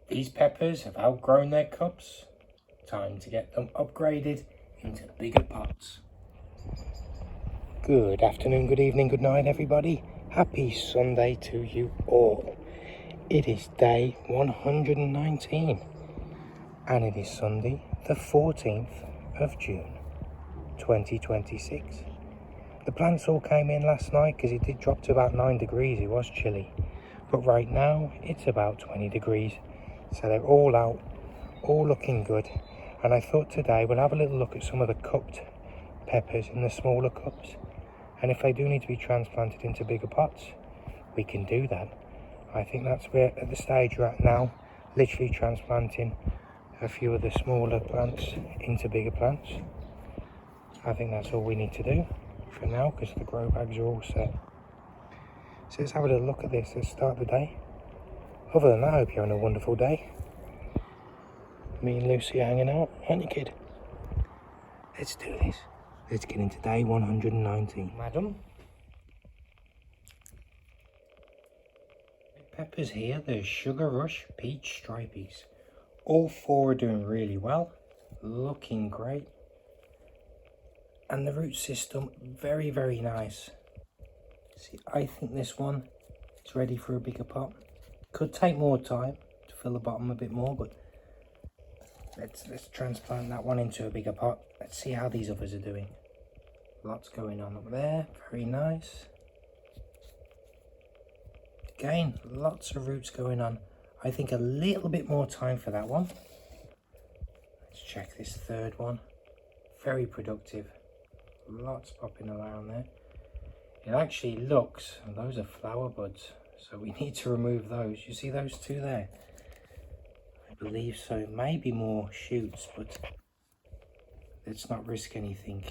These peppers have outgrown their cups. Time to get them upgraded into bigger pots. Good afternoon, good evening, good night everybody. Happy Sunday to you all. It is day 119 and it is Sunday the 14th of June 2026. The plants all came in last night because it did drop to about 9 degrees, it was chilly. But right now it's about 20 degrees. So they're all out, all looking good. And I thought today we'll have a little look at some of the cupped peppers in the smaller cups. And if they do need to be transplanted into bigger pots, we can do that. I think that's where at the stage we're at now, literally transplanting a few of the smaller plants into bigger plants. I think that's all we need to do for now because the grow bags are all set. So let's have a little look at this. Let's start the day. Other than that, I hope you're having a wonderful day. Me and Lucy are hanging out, aren't you, kid? Let's do this. Let's get into day 119. Madam. Peppers here, the Sugar Rush Peach Stripeys. All four are doing really well, looking great. And the root system, very, very nice. See, I think this one is ready for a bigger pot. Could take more time to fill the bottom a bit more, but let's transplant that one into a bigger pot. Let's see how these others are doing. Lots going on up there, very nice. Again, lots of roots going on. I think a little bit more time for that one. Let's check this third one. Very productive. Lots popping around there. It actually looks, and those are flower buds, so we need to remove those. You see those two there? I believe so. Maybe more shoots, but let's not risk anything.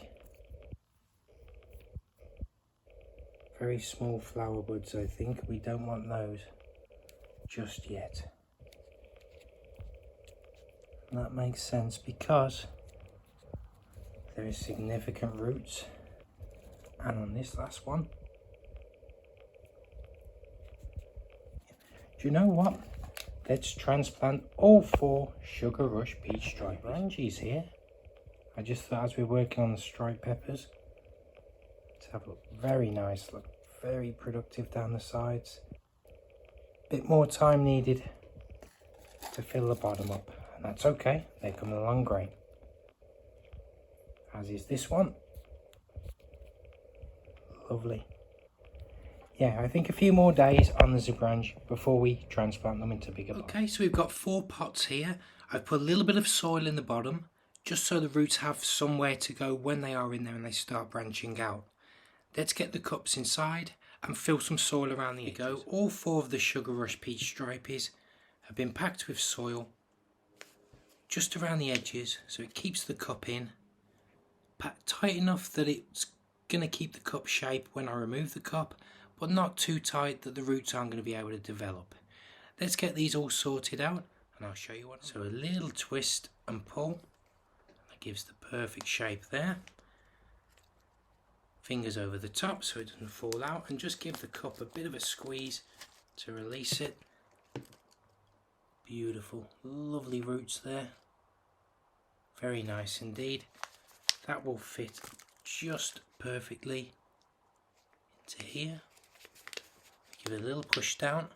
Very small flower buds, I think. We don't want those just yet. And that makes sense because there is significant roots. And on this last one, do you know what? Let's transplant all four Sugar Rush Peach Stripey. Zebrange here. I just thought as we're working on the striped peppers, let's have a look. Very nice look. Very productive down the sides. Bit more time needed to fill the bottom up. And that's okay. They're coming along great. As is this one. Lovely. Yeah, I think a few more days on the Zebrange before we transplant them into bigger pots. Okay, so we've got 4 pots here. I've put a little bit of soil in the bottom, just so the roots have somewhere to go when they are in there and they start branching out. Let's get the cups inside and fill some soil around the edges. All 4 of the Sugar Rush Peach Stripeys have been packed with soil just around the edges, so it keeps the cup in. Packed tight enough that it's going to keep the cup shape when I remove the cup, but not too tight that the roots aren't going to be able to develop. Let's get these all sorted out and I'll show you what. So a little twist and pull, that gives the perfect shape there. Fingers over the top so it doesn't fall out, and just give the cup a bit of a squeeze to release it. Beautiful, lovely roots there. Very nice indeed. That will fit just perfectly into here. Give it a little push down,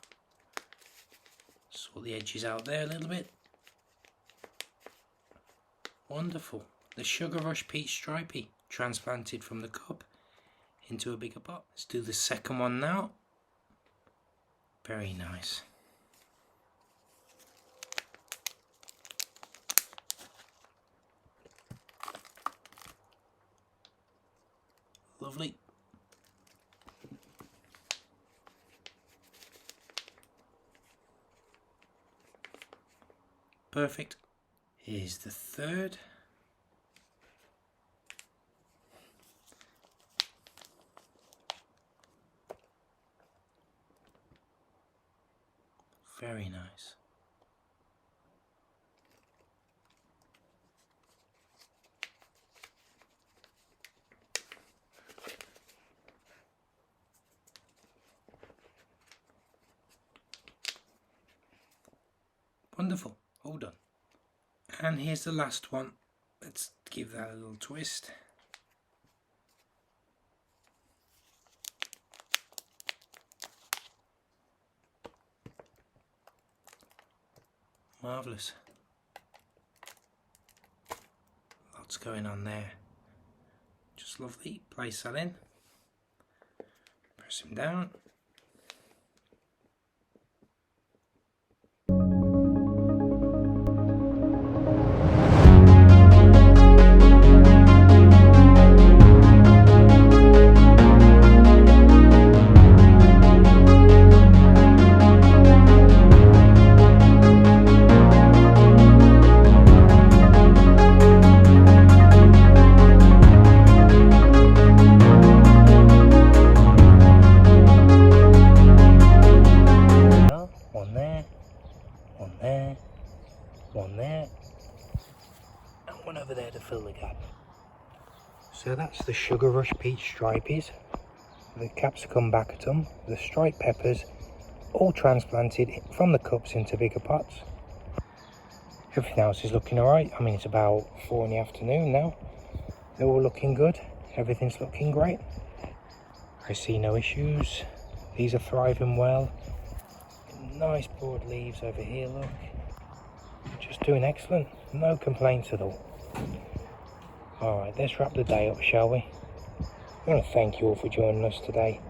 sort the edges out there a little bit. Wonderful. The Sugar Rush Peach Stripey transplanted from the cup into a bigger pot. Let's do the second one now. Very nice. Lovely. Perfect. Here's the third. Very nice. Wonderful, all done. And here's the last one. Let's give that a little twist. Marvellous. Lots going on there. Just lovely. Place that in. Press him down. One there, and one over there to fill the gap. So that's the Sugar Rush Peach Stripeys, the capsicum baccatum, the striped peppers, all transplanted from the cups into bigger pots. Everything else is looking alright. I mean, it's about 4 in the afternoon now. They're all looking good. Everything's looking great. I see no issues. These are thriving well. Nice broad leaves over here, look. Just doing excellent. No complaints at all. Alright, let's wrap the day up, shall we? I want to thank you all for joining us today.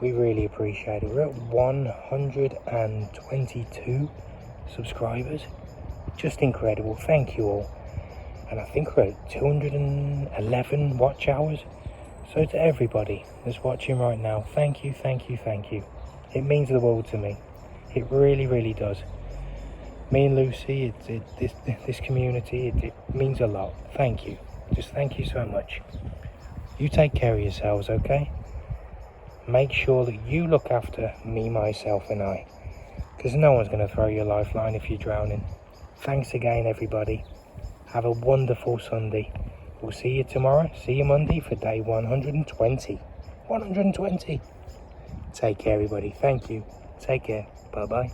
We really appreciate it. We're at 122 subscribers. Just incredible. Thank you all. And I think we're at 211 watch hours. So to everybody that's watching right now, thank you, thank you, thank you. It means the world to me. It really, really does. Me and Lucy, this community, it means a lot. Thank you. Just thank you so much. You take care of yourselves, okay? Make sure that you look after me, myself and I. Because no one's going to throw you a lifeline if you're drowning. Thanks again, everybody. Have a wonderful Sunday. We'll see you tomorrow. See you Monday for day 120. 120. Take care, everybody. Thank you. Take care. Bye-bye.